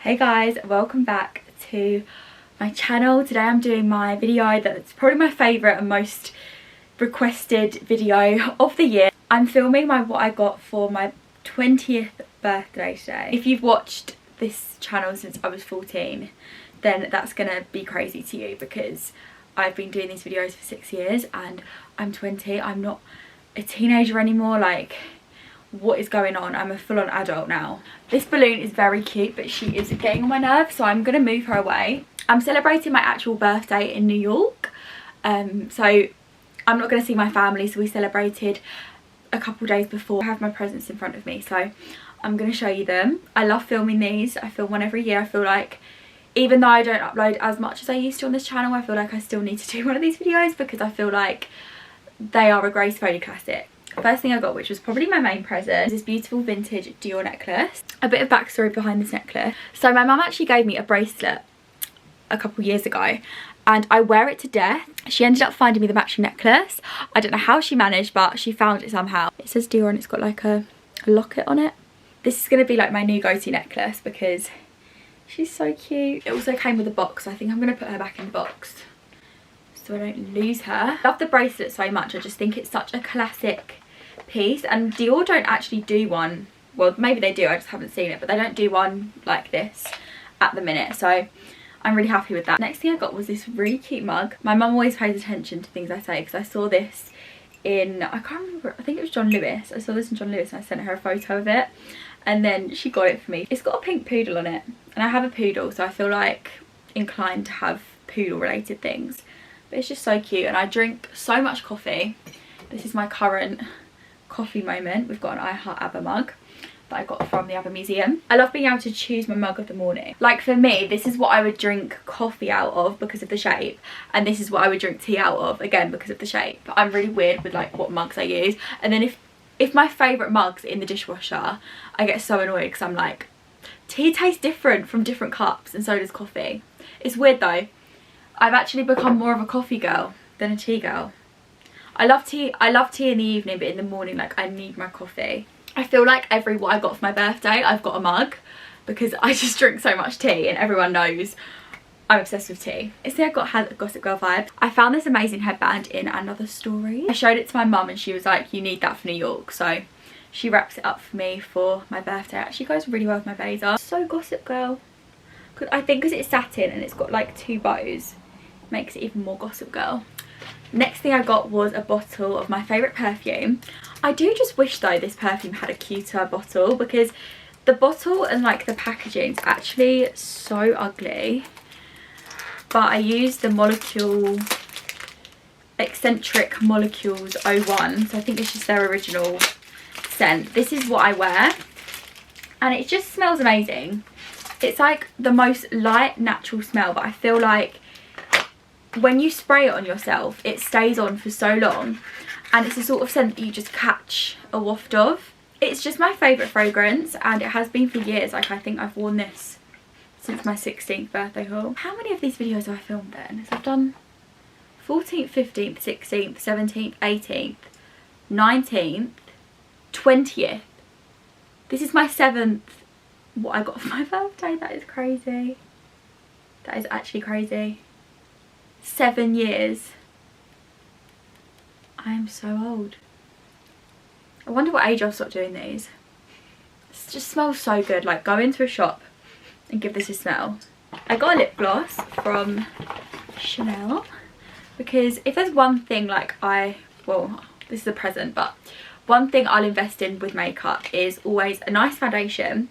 Hey guys, welcome back to my channel. Today I'm doing my video that's probably my favourite and most requested video of the year. I'm filming what I got for my 20th birthday today. If you've watched this channel since I was 14, then that's gonna be crazy to you because I've been doing these videos for 6 years and I'm 20. I'm not a teenager anymore. Like, what is going on? I'm a full-on adult now. This balloon is very cute, but she is getting on my nerves, so I'm gonna move her away. I'm celebrating my actual birthday in New York, so I'm not gonna see my family, so we celebrated a couple days before. I have my presents in front of me, so I'm gonna show you them. I love filming these. I film one every year. I feel like even though I don't upload as much as I used to on this channel, I feel like I still need to do one of these videos because I feel like they are a Grace Foley classic. First thing I got, which was probably my main present, is this beautiful vintage Dior necklace. A bit of backstory behind this necklace. So my mum actually gave me a bracelet a couple years ago and I wear it to death. She ended up finding me the matching necklace. I don't know how she managed, but she found it somehow. It says Dior and it's got like a locket on it. This is going to be like my new go-to necklace because she's so cute. It also came with a box, so I think I'm going to put her back in the box so I don't lose her. I love the bracelet so much. I just think it's such a classic piece, and Dior don't actually do one, well maybe they do, I just haven't seen it, but they don't do one like this at the minute, so I'm really happy with that. Next thing I got was this really cute mug. My mum always pays attention to things I say because I saw this in, I can't remember, I think it was John Lewis. I saw this in John Lewis and I sent her a photo of it and then she got it for me. It's got a pink poodle on it and I have a poodle, so I feel like inclined to have poodle related things, but it's just so cute. And I drink so much coffee. This is my current coffee moment. We've got an I Heart ABBA mug that I got from the ABBA Museum. I love being able to choose my mug of the morning. Like for me, this is what I would drink coffee out of because of the shape, and this is what I would drink tea out of, again because of the shape. But I'm really weird with like what mugs I use, and then if my favourite mug's in the dishwasher, I get so annoyed because I'm like, tea tastes different from different cups and so does coffee. It's weird though. I've actually become more of a coffee girl than a tea girl. I love tea in the evening, but in the morning, like, I need my coffee. I feel like what I got for my birthday, I've got a mug because I just drink so much tea and everyone knows I'm obsessed with tea. It's like I had a Gossip Girl vibe. I found this amazing headband in Another Story. I showed it to my mum and she was like, you need that for New York, so she wraps it up for me for my birthday. It actually goes really well with my blazer. So Gossip Girl. I think because it's satin and it's got like 2 bows, it makes it even more Gossip Girl. Next thing I got was a bottle of my favourite perfume. I do just wish though this perfume had a cuter bottle because the bottle and like the packaging is actually so ugly. But I used the Molecule, Eccentric Molecules 01, so I think it's just their original scent. This is what I wear and it just smells amazing. It's like the most light natural smell, but I feel like when you spray it on yourself it stays on for so long, and it's a sort of scent that you just catch a waft of. It's just my favourite fragrance and it has been for years. Like, I think I've worn this since my 16th birthday haul. How many of these videos have I filmed then? So I've done 14th, 15th, 16th, 17th, 18th, 19th, 20th. This is my 7th what I got for my birthday. That is crazy. That is actually crazy. 7 years. I am so old. I wonder what age I'll stop doing these. It just smells so good. Like, go into a shop and give this a smell. I got a lip gloss from Chanel because if there's one thing like well, this is a present, but one thing I'll invest in with makeup is always a nice foundation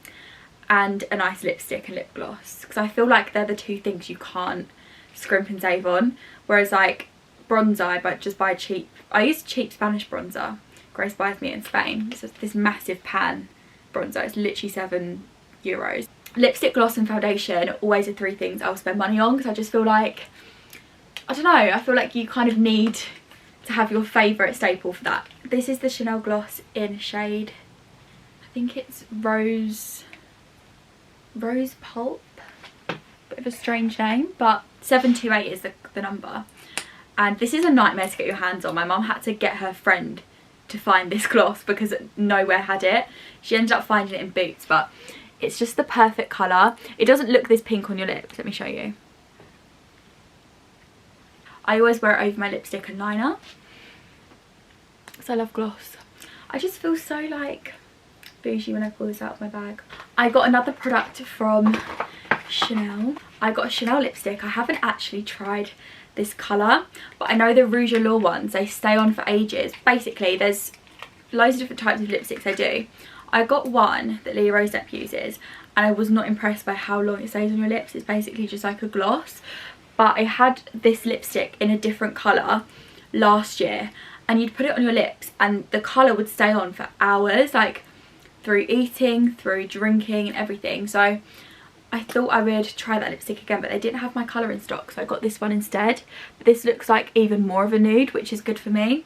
and a nice lipstick and lip gloss, because I feel like they're the 2 things you can't scrimp and save on. Whereas like bronzer, I just buy cheap. I use cheap Spanish bronzer. Grace buys me in Spain. It's just this massive pan bronzer. It's literally €7. Lipstick, gloss and foundation always are 3 things I'll spend money on because I just feel like, I don't know, I feel like you kind of need to have your favourite staple for that. This is the Chanel gloss in shade, I think it's Rose Pulp. Bit of a strange name, but 728 is the number. And this is a nightmare to get your hands on. My mum had to get her friend to find this gloss because nowhere had it. She ended up finding it in Boots, but It's just the perfect colour. It doesn't look this pink on your lips. Let me show you. I always wear it over my lipstick and liner. because I love gloss. I just feel so like bougie when I pull this out of my bag. I got another product from Chanel. I got a Chanel lipstick. I haven't actually tried this colour, but I know the Rouge Allure ones, they stay on for ages. Basically, there's loads of different types of lipsticks I do. I got one that Lily Rose Depp uses, and I was not impressed by how long it stays on your lips. It's basically just like a gloss. But I had this lipstick in a different colour last year, and you'd put it on your lips and the colour would stay on for hours, like through eating, through drinking and everything. So I thought I would try that lipstick again, but they didn't have my colour in stock, so I got this one instead. But this looks like even more of a nude, which is good for me.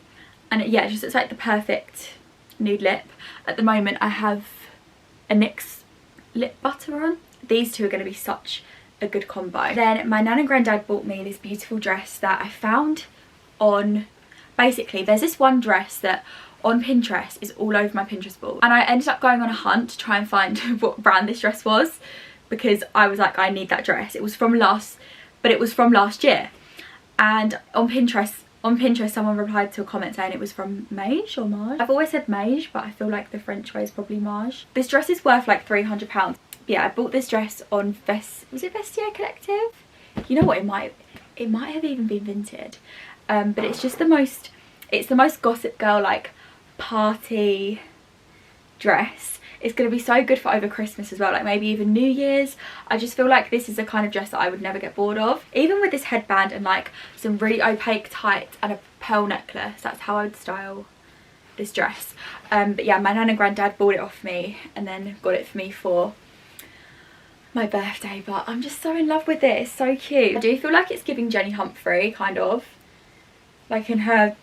And yeah, it just looks like the perfect nude lip. At the moment I have a NYX lip butter on. These two are going to be such a good combo. Then my nan and granddad bought me this beautiful dress that I found on, basically there's this one dress that on Pinterest is all over my Pinterest board, and I ended up going on a hunt to try and find what brand this dress was, because I was like, I need that dress. It was from last year, and on Pinterest someone replied to a comment saying it was from Maje or Marge. I've always said Maje, but I feel like the French way is probably Marge. This dress is worth like £300. Yeah, I bought this dress on was it Vestiaire Collective? You know what, it might have even been Vinted. But it's just the most Gossip Girl like party dress. It's going to be so good for over Christmas as well, like maybe even New Year's. I just feel like this is the kind of dress that I would never get bored of. Even with this headband and like some really opaque tights and a pearl necklace, that's how I would style this dress. But yeah, my nan and granddad bought it off me and then got it for me for my birthday, but I'm just so in love with it. It's so cute. I do feel like it's giving Jenny Humphrey, kind of like in her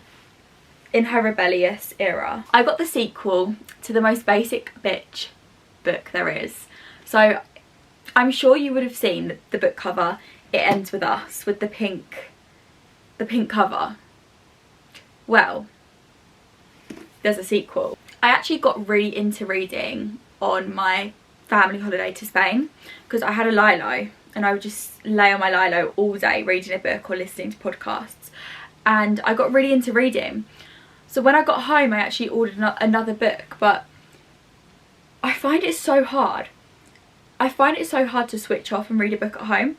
rebellious era. I got the sequel to the most basic bitch book there is, so I'm sure you would have seen the book cover. It ends with us with the pink cover. Well, there's a sequel. I actually got really into reading on my family holiday to Spain because I had a Lilo and I would just lay on my Lilo all day reading a book or listening to podcasts, and I got really into reading. So when I got home I actually ordered another book, but I find it so hard. I find it so hard to switch off and read a book at home.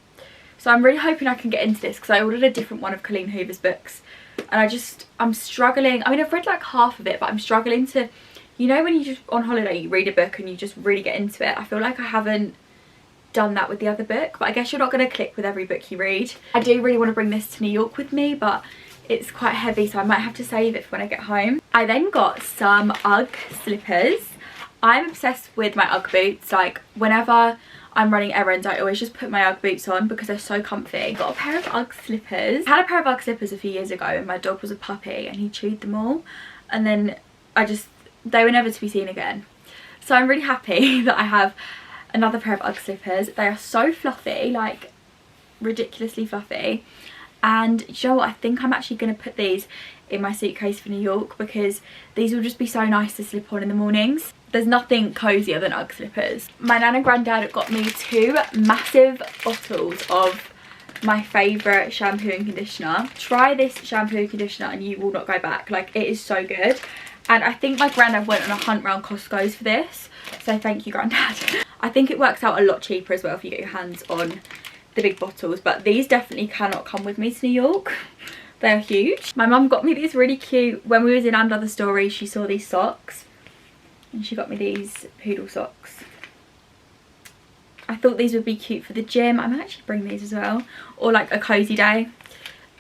So I'm really hoping I can get into this because I ordered a different one of Colleen Hoover's books, and I'm struggling. I mean, I've read like half of it, but I'm struggling to, you know when you just on holiday you read a book and you just really get into it. I feel like I haven't done that with the other book, but I guess you're not going to click with every book you read. I do really want to bring this to New York with me, but it's quite heavy, so I might have to save it for when I get home. I then got some UGG slippers. I'm obsessed with my UGG boots. Like whenever I'm running errands I always just put my UGG boots on because they're so comfy. Got a pair of UGG slippers. I had a pair of UGG slippers a few years ago and my dog was a puppy and he chewed them all, and then they were never to be seen again. So I'm really happy that I have another pair of UGG slippers. They are so fluffy, like ridiculously fluffy. And you know what, I think I'm actually going to put these in my suitcase for New York because these will just be so nice to slip on in the mornings. There's nothing cozier than UGG slippers. My nan and granddad got me 2 massive bottles of my favourite shampoo and conditioner. Try this shampoo and conditioner and you will not go back. Like, it is so good. And I think my granddad went on a hunt round Costco's for this, so thank you, granddad. I think it works out a lot cheaper as well if you get your hands on the big bottles, but these definitely cannot come with me to New York. They're huge. My mum got me these really cute, when we was in And Other Stories she saw these socks and she got me these poodle socks. I thought these would be cute for the gym. I might actually bring these as well, or like a cozy day.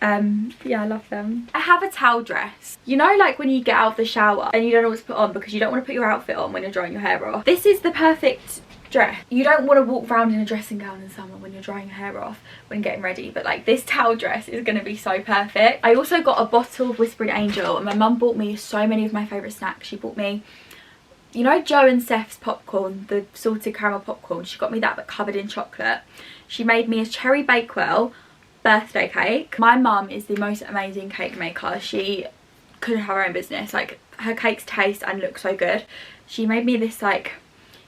Yeah, I love them. I have a towel dress. You know, like when you get out of the shower and you don't know what to put on because you don't want to put your outfit on when you're drying your hair off. This is the perfect dress. You don't want to walk around in a dressing gown in summer when you're drying your hair off when getting ready, but like this towel dress is going to be so perfect. I also got a bottle of Whispering Angel, and my mum bought me so many of my favourite snacks. She bought me, you know, Joe and Steph's popcorn, the salted caramel popcorn. She got me that but covered in chocolate. She made me a cherry Bakewell birthday cake. My mum is the most amazing cake maker. She could have her own business. Like, her cakes taste and look so good. She made me this, like,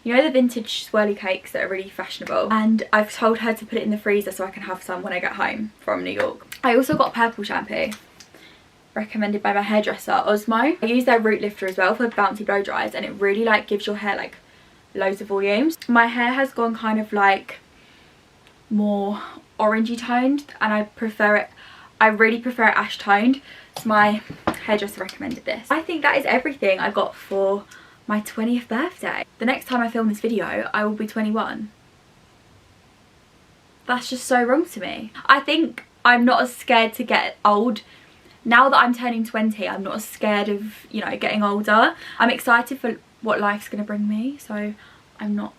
You know the vintage swirly cakes that are really fashionable? And I've told her to put it in the freezer so I can have some when I get home from New York. I also got purple shampoo, recommended by my hairdresser, Osmo. I use their root lifter as well for bouncy blow dries, and it really like gives your hair like loads of volume. My hair has gone kind of like more orangey toned, and I prefer it, I really prefer it ash toned, so my hairdresser recommended this. I think that is everything I got for my 20th birthday. The next time I film this video I will be 21. That's just so wrong to me. I think I'm not as scared to get old. Now that I'm turning 20, I'm not as scared of, you know, getting older. I'm excited for what life's gonna bring me, so I'm not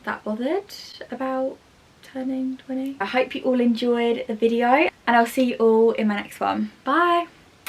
that bothered about turning 20. I hope you all enjoyed the video, and I'll see you all in my next one. Bye.